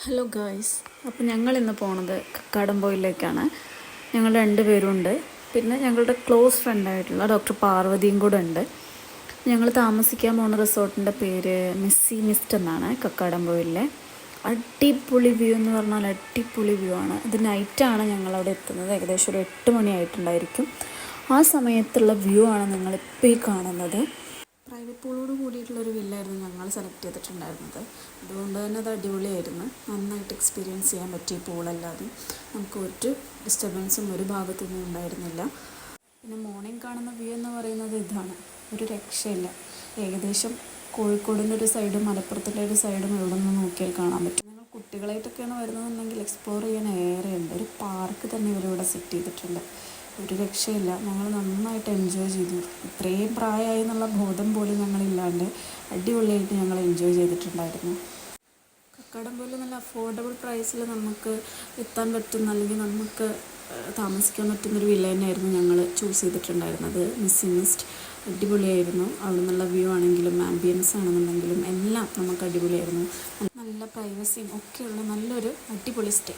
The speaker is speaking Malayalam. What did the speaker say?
ഹലോ ഗായ്സ്, അപ്പോൾ ഞങ്ങൾ ഇന്ന് പോണത് കക്കാടംപൊയിലേക്കാണ്. ഞങ്ങൾ രണ്ടുപേരുണ്ട്. പിന്നെ ഞങ്ങളുടെ ക്ലോസ് ഫ്രണ്ടായിട്ടുള്ള ഡോക്ടർ പാർവതിയും കൂടെ ഉണ്ട്. ഞങ്ങൾ താമസിക്കാൻ പോകുന്ന റിസോർട്ടിൻ്റെ പേര് മിസ്സി മിസ്റ്റ് എന്നാണ്. കക്കാടംപൊയിലെ അടിപൊളി വ്യൂ എന്ന് പറഞ്ഞാൽ അടിപൊളി വ്യൂ ആണ്. ഇത് നൈറ്റാണ് ഞങ്ങളവിടെ എത്തുന്നത്. ഏകദേശം ഒരു 8 മണിയായിട്ടുണ്ടായിരിക്കും. ആ സമയത്തുള്ള വ്യൂ ആണ് നിങ്ങളിപ്പോൾ ഈ കാണുന്നത്. പ്രൈവറ്റ് പൂളോട് കൂടിയിട്ടുള്ളൊരു വില്ലായിരുന്നു ഞങ്ങൾ സെലക്ട് ചെയ്തിട്ടുണ്ടായിരുന്നത്. അതുകൊണ്ട് തന്നെ അത് അടിപൊളിയായിരുന്നു. നന്നായിട്ട് എക്സ്പീരിയൻസ് ചെയ്യാൻ പറ്റിയ പൂളല്ലാതെ നമുക്ക് ഒരു ഡിസ്റ്റർബൻസും ഒരു ഭാഗത്തൊന്നും ഉണ്ടായിരുന്നില്ല. പിന്നെ മോർണിംഗ് കാണുന്ന വ്യൂ എന്ന് പറയുന്നത് ഇതാണ്, ഒരു രക്ഷയില്ല. ഏകദേശം കോഴിക്കോടിൻ്റെ ഒരു സൈഡും മലപ്പുറത്തിൻ്റെ ഒരു സൈഡും എവിടെ നിന്ന് നോക്കിയാൽ കാണാൻ പറ്റും. നിങ്ങൾ കുട്ടികളായിട്ടൊക്കെയാണ് വരുന്നതെന്നുണ്ടെങ്കിൽ എക്സ്പ്ലോർ ചെയ്യാൻ ഏറെയുണ്ട്. ഒരു പാർക്ക് തന്നെ ഇവരിവിടെ സെറ്റ് ചെയ്തിട്ടുണ്ട്. ഒരു രക്ഷയില്ല. ഞങ്ങൾ നന്നായിട്ട് എൻജോയ് ചെയ്തു. ഇത്രയും പ്രായമായി എന്നുള്ള ബോധം പോലും ഞങ്ങളില്ലാണ്ട് അടിപൊളിയായിട്ട് ഞങ്ങൾ എൻജോയ് ചെയ്തിട്ടുണ്ടായിരുന്നു. കക്കാടംപൊയിൽ നല്ല അഫോർഡബിൾ പ്രൈസിൽ നമുക്ക് എത്താൻ പറ്റുന്ന, അല്ലെങ്കിൽ നമുക്ക് താമസിക്കാൻ പറ്റുന്നൊരു വില്ല തന്നെയായിരുന്നു ഞങ്ങൾ ചൂസ് ചെയ്തിട്ടുണ്ടായിരുന്നത്. മിസ്സി മിസ്റ്റ് അടിപൊളിയായിരുന്നു. അവിടെ നിന്നുള്ള വ്യൂ ആണെങ്കിലും ആംബിയൻസ് ആണെന്നുണ്ടെങ്കിലും എല്ലാം നമുക്ക് അടിപൊളിയായിരുന്നു. നല്ല പ്രൈവസിയും ഒക്കെയുള്ള നല്ലൊരു അടിപൊളി സ്റ്റേ.